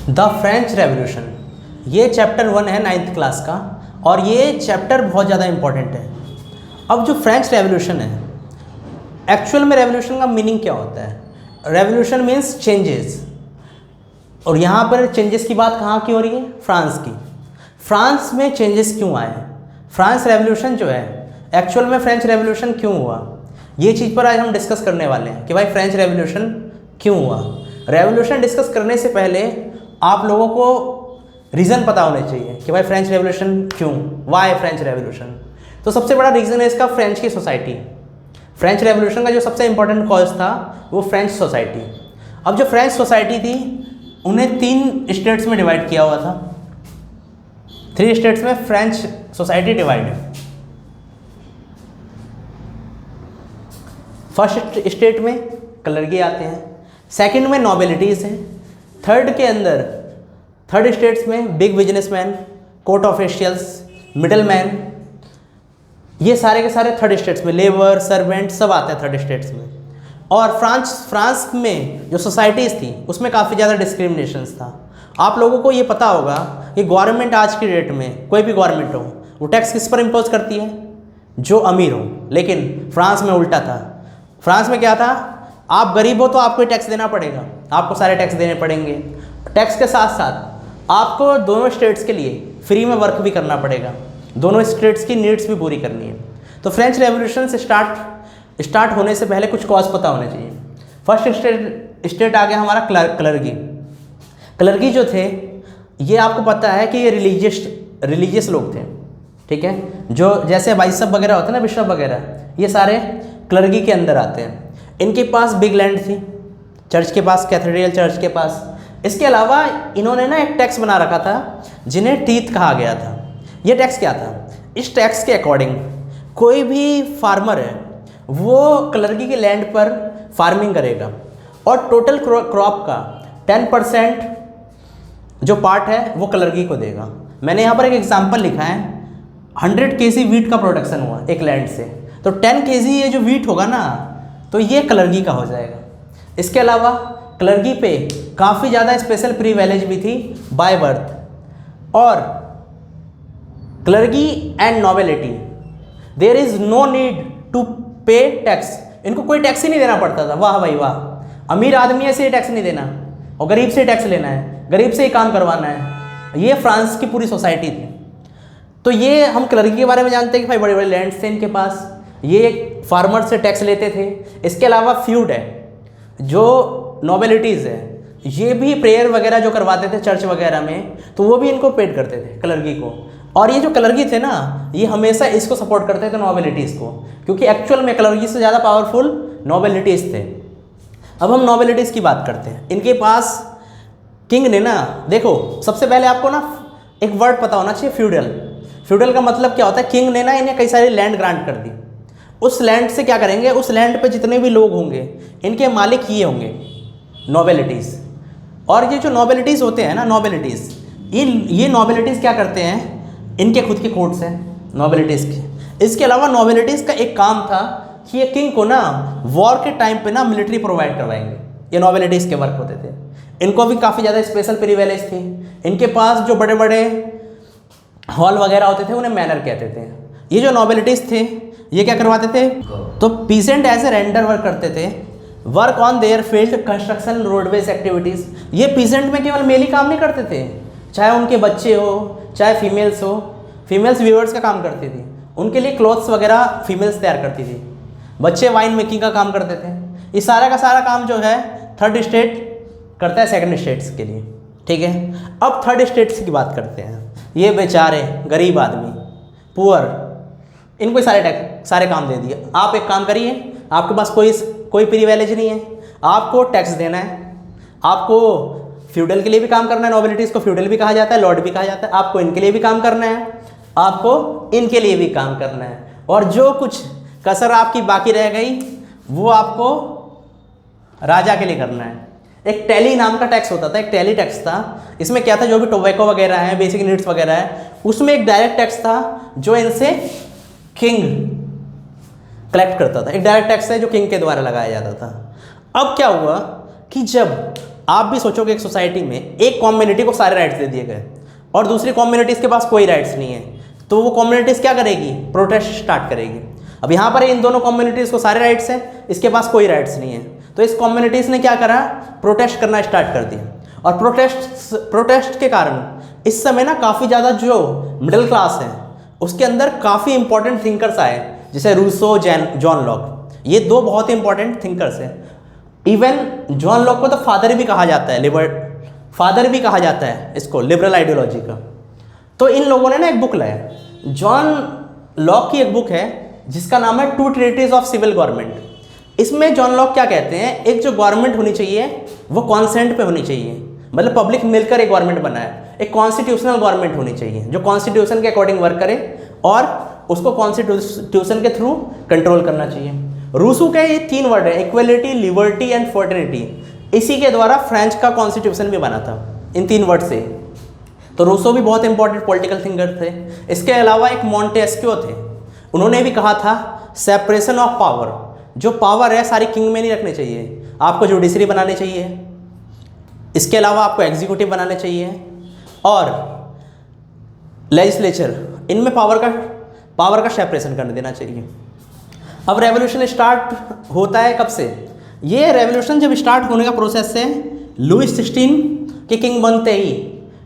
The French revolution, ये chapter 1 है 9th class का और ये चैप्टर बहुत ज़्यादा इम्पॉर्टेंट है। अब जो फ्रेंच रेवोल्यूशन है, एक्चुअल में रेवोल्यूशन का मीनिंग क्या होता है? रेवोल्यूशन मीन्स चेंजेस, और यहाँ पर चेंजेस की बात कहाँ की हो रही है? फ्रांस की। फ्रांस में चेंजेस क्यों आए? फ्रांस रेवोल्यूशन जो है, एक्चुअल में फ्रेंच रेवोल्यूशन क्यों हुआ, ये चीज़ पर आज हम डिस्कस करने वाले हैं कि भाई फ्रेंच रेवोल्यूशन क्यों हुआ। रेवोल्यूशन डिस्कस करने से पहले आप लोगों को रीज़न पता होने चाहिए कि भाई फ्रेंच रेवोल्यूशन क्यों, वाई फ्रेंच रेवोल्यूशन। तो सबसे बड़ा रीज़न है इसका फ्रेंच की सोसाइटी। फ्रेंच रेवोल्यूशन का जो सबसे इंपॉर्टेंट कॉज था वो फ्रेंच सोसाइटी। अब जो फ्रेंच सोसाइटी थी उन्हें 3 स्टेट्स में डिवाइड किया हुआ था। 3 स्टेट्स में फ्रेंच सोसाइटी डिवाइड है। फर्स्ट स्टेट में क्लर्की आते हैं, सेकंड में नोबिलिटीज़ हैं, थर्ड स्टेट्स में big businessman, court officials, middleman, ये सारे के सारे थर्ड स्टेट्स में, लेबर, सर्वेंट सब आते हैं थर्ड स्टेट्स में। और फ्रांस में जो सोसाइटीज़ थी उसमें काफ़ी ज़्यादा डिस्क्रिमिनेशंस था। आप लोगों को ये पता होगा कि गवर्नमेंट आज की डेट में, कोई भी गवर्नमेंट हो, वो टैक्स किस पर इम्पोज करती है? जो अमीर हो। लेकिन फ्रांस में उल्टा था। फ्रांस में क्या था? आप गरीब हो तो आपको टैक्स देना पड़ेगा, आपको सारे टैक्स देने पड़ेंगे। टैक्स के साथ साथ आपको दोनों स्टेट्स के लिए फ्री में वर्क भी करना पड़ेगा, दोनों स्टेट्स की नीड्स भी पूरी करनी है। तो फ्रेंच रेवोल्यूशन से स्टार्ट होने से पहले कुछ कॉज पता होने चाहिए। फर्स्ट स्टेट आ गया हमारा क्लर्की। क्लर्की जो थे, ये आपको पता है कि ये रिलीजियस लोग थे, ठीक है। जो जैसे बाइशप वगैरह होते हैं ना, बिशप वगैरह, ये सारे क्लर्की के अंदर आते हैं। इनके पास बिग लैंड थी, चर्च के पास, कैथेड्रल चर्च के पास। इसके अलावा इन्होंने ना एक टैक्स बना रखा था जिन्हें टीथ कहा गया था। ये टैक्स क्या था? इस टैक्स के अकॉर्डिंग कोई भी फार्मर है वो क्लर्की के लैंड पर फार्मिंग करेगा और टोटल क्रॉप का 10% जो पार्ट है वो क्लर्की को देगा। मैंने यहाँ पर एक एग्जांपल लिखा है, 100 kg वीट का प्रोडक्शन हुआ एक लैंड से, तो 10 kg ये जो वीट होगा ना, तो ये क्लर्की का हो जाएगा। इसके अलावा क्लर्की पे काफ़ी ज़्यादा स्पेशल प्रिविलेज भी थी बाय बर्थ। और clergy and nobility, there is no need to pay tax. इनको कोई टैक्स ही नहीं देना पड़ता था। वाह भाई वाह, अमीर आदमी से टैक्स नहीं देना और गरीब से टैक्स लेना है, गरीब से ही काम करवाना है। ये फ्रांस की पूरी सोसाइटी थी। तो ये हम क्लर्की के बारे में जानते हैं कि भाई बड़े बड़े लैंड्स थे इनके पास, ये फार्मर से टैक्स लेते थे। इसके अलावा फ्यूड है, जो नोबिलिटीज़ है, ये भी प्रेयर वगैरह जो करवाते थे चर्च वगैरह में, तो वो भी इनको पेड करते थे क्लर्की को। और ये जो क्लर्की थे ना, ये हमेशा इसको सपोर्ट करते थे नोबिलिटीज़ को, क्योंकि एक्चुअल में क्लर्की से ज़्यादा पावरफुल नोबिलिटीज़ थे। अब हम नोबिलिटीज़ की बात करते हैं। इनके पास किंग ने ना, देखो सबसे पहले आपको ना एक वर्ड पता होना चाहिए, फ्यूडल। फ्यूडल का मतलब क्या होता है? किंग ने ना इन्हें कई सारी लैंड ग्रांट कर दी। उस लैंड से क्या करेंगे? उस लैंड पे जितने भी लोग होंगे इनके मालिक ये होंगे, नोबिलिटीज़। और ये जो नोबिलिटीज़ होते हैं ना, नोबिलिटीज़, ये नोबिलिटीज़ क्या करते हैं? इनके खुद के कोर्ट्स हैं नोबिलिटीज़ के। इसके अलावा नोबिलिटीज़ का एक काम था कि ये किंग को ना वॉर के टाइम पे ना मिलिट्री प्रोवाइड करवाएंगे। ये नोबिलिटीज़ के वर्क होते थे। इनको भी काफ़ी ज़्यादा स्पेशल प्रिविलेज थी। इनके पास जो बड़े बड़े हॉल वगैरह होते थे उन्हें मैनर कहते थे। ये जो नोबिलिटीज़ थे ये क्या करवाते थे? तो पीसेंट ऐसे रेंडर वर्क करते थे, work on their field construction roadways activities. ये पीसेंट में केवल मेल ही काम नहीं करते थे, चाहे उनके बच्चे हो, चाहे फीमेल्स हो। फीमेल्स वीवर्स का काम करती थी, उनके लिए क्लॉथ्स वगैरह फीमेल्स तैयार करती थी। बच्चे वाइन मेकिंग का काम करते थे। ये सारा का सारा काम जो है थर्ड स्टेट करता है सेकंड स्टेट्स के लिए, ठीक है। अब थर्ड स्टेट्स की बात करते हैं। ये बेचारे गरीब आदमी, पुअर, इनको सारे काम दे दिए। आप एक काम करिए, आपके पास कोई प्रिविलेज नहीं है, आपको टैक्स देना है, आपको फ्यूडल के लिए भी काम करना है, नोबिलिटीज़ को फ्यूडल भी कहा जाता है, लॉर्ड भी कहा जाता है, आपको इनके लिए भी काम करना है, आपको इनके लिए भी काम करना है, और जो कुछ कसर आपकी बाकी रह गई वो आपको राजा के लिए करना है। एक टैली नाम का टैक्स होता था, एक टैली टैक्स था। इसमें क्या था? जो भी टोबैको वगैरह है, बेसिक नीड्स वगैरह है, उसमें एक डायरेक्ट टैक्स था जो इनसे किंग कलेक्ट करता था। एक डायरेक्ट टैक्स है जो किंग के द्वारा लगाया जाता था। अब क्या हुआ कि जब आप भी सोचोगे एक सोसाइटी में एक कम्युनिटी को सारे राइट्स दे दिए गए और दूसरी कम्युनिटीज़ के पास कोई राइट्स नहीं है, तो वो कम्युनिटीज़ क्या करेगी? प्रोटेस्ट स्टार्ट करेगी। अब यहाँ पर इन दोनों कम्युनिटीज़ को सारे राइट्स हैं, इसके पास कोई राइट्स नहीं है, तो इस कम्युनिटीज़ ने क्या करा? प्रोटेस्ट करना स्टार्ट कर दिया। और प्रोटेस्ट के कारण इस समय ना काफ़ी ज़्यादा जो मिडिल क्लास है उसके अंदर काफ़ी इंपॉर्टेंट थिंकर्स आए, जैसे रूसो, जॉन लॉक। ये दो बहुत ही इंपॉर्टेंट थिंकर्स हैं। इवन जॉन लॉक को तो फादर भी कहा जाता है, फादर भी कहा जाता है इसको लिबरल आइडियोलॉजी का। तो इन लोगों ने ना एक बुक लाया, जॉन लॉक की एक बुक है जिसका नाम है two treaties of civil government. इसमें जॉन लॉक क्या कहते हैं? एक जो गवर्नमेंट होनी चाहिए वो कॉन्सेंट पे होनी चाहिए, मतलब पब्लिक मिलकर एक गवर्नमेंट बनाए। एक कॉन्स्टिट्यूशनल गवर्नमेंट होनी चाहिए जो कॉन्स्टिट्यूशन के अकॉर्डिंग वर्क करे और उसको कॉन्स्टिट्यूशन के थ्रू कंट्रोल करना चाहिए। रूसो के ये 3 वर्ड है, इक्वलिटी, लिबर्टी एंड फ्रेटर्निटी। इसी के द्वारा फ्रेंच का कॉन्स्टिट्यूशन भी बना था, इन 3 वर्ड से। तो रूसो भी बहुत इंपॉर्टेंट पॉलिटिकल थिंकर थे। इसके अलावा एक मॉन्टेस्क्यू थे, उन्होंने भी कहा था सेपरेशन ऑफ पावर, जो पावर है सारी किंग में नहीं रखनी चाहिए, आपको जुडिशरी बनानी चाहिए, इसके अलावा आपको एग्जीक्यूटिव बनाने चाहिए और लेजिस्लेचर, इनमें पावर का सेपरेशन कर देना चाहिए। अब रेवोल्यूशन स्टार्ट होता है कब से? ये रेवोल्यूशन जब स्टार्ट होने का प्रोसेस है, लुई 16 के किंग बनते ही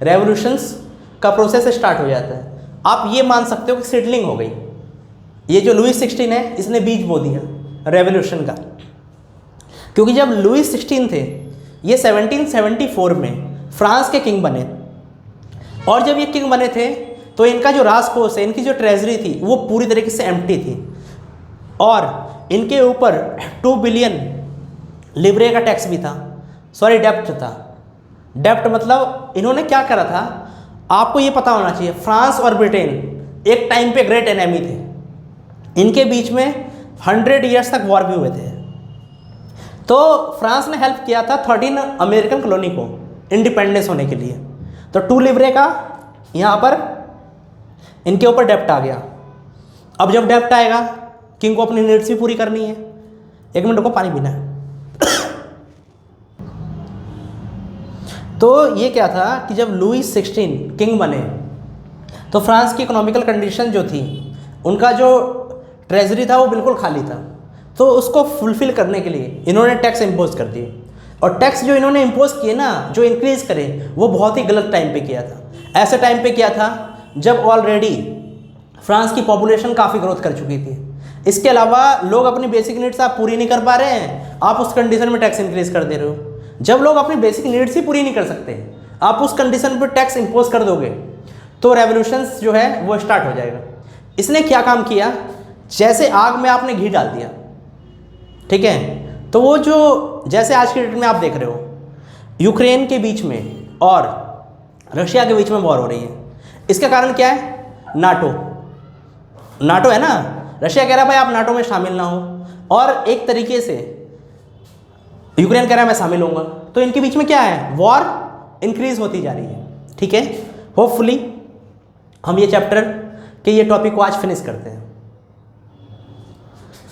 रेवोल्यूशंस का प्रोसेस स्टार्ट हो जाता है। आप ये मान सकते हो कि सेटलिंग हो गई। ये जो लुई 16 है इसने बीज बो दिया रेवोल्यूशन का, क्योंकि जब लुई 16 थे ये 1774 में फ्रांस के किंग बने, और जब ये किंग बने थे तो इनका जो राजकोष है, इनकी जो ट्रेजरी थी वो पूरी तरीके से एम्प्टी थी और इनके ऊपर 2 बिलियन लिब्रे का टैक्स भी था, सॉरी डेप्ट था। डेप्ट मतलब इन्होंने क्या करा था, आपको ये पता होना चाहिए, फ्रांस और ब्रिटेन एक टाइम पे ग्रेट एनिमी थे, इनके बीच में 100 ईयर्स तक वॉर भी हुए थे। तो फ्रांस ने हेल्प किया था 13 अमेरिकन कॉलोनी को इंडिपेंडेंस होने के लिए। तो 2 लिब्रे का यहाँ पर इनके ऊपर डेप्ट आ गया। अब जब डेप्ट आएगा किंग को अपनी नीड्स भी पूरी करनी है। 1 मिनट को पानी पीना है। तो ये क्या था कि जब लुई 16 किंग बने तो फ्रांस की इकोनॉमिकल कंडीशन जो थी, उनका जो ट्रेजरी था वो बिल्कुल खाली था, तो उसको फुलफिल करने के लिए इन्होंने टैक्स इम्पोज कर दिए। और टैक्स जो इन्होंने इम्पोज किए ना, जो इंक्रीज़ करे, वो बहुत ही गलत टाइम पे किया था। ऐसे टाइम पे किया था जब ऑलरेडी फ्रांस की पॉपुलेशन काफ़ी ग्रोथ कर चुकी थी। इसके अलावा लोग अपनी बेसिक नीड्स आप पूरी नहीं कर पा रहे हैं, आप उस कंडीशन में टैक्स इंक्रीज कर दे रहे हो। जब लोग अपनी बेसिक नीड्स ही पूरी नहीं कर सकते, आप उस कंडीशन पर टैक्स इम्पोज कर दोगे तो रेवोल्यूशंस जो है वो स्टार्ट हो जाएगा। इसने क्या काम किया, जैसे आग में आपने घी डाल दिया, ठीक है, तो वो जो जैसे आज की डेट में आप देख रहे हो यूक्रेन के बीच में और रशिया के बीच में वॉर हो रही है, इसका कारण क्या है? नाटो है ना। रशिया कह रहा है भाई आप नाटो में शामिल ना हो, और एक तरीके से यूक्रेन कह रहा है मैं शामिल होऊंगा। तो इनके बीच में क्या है? वॉर इंक्रीज होती जा रही है। ठीक है, होपफुली हम ये चैप्टर के ये टॉपिक को आज फिनिश करते हैं।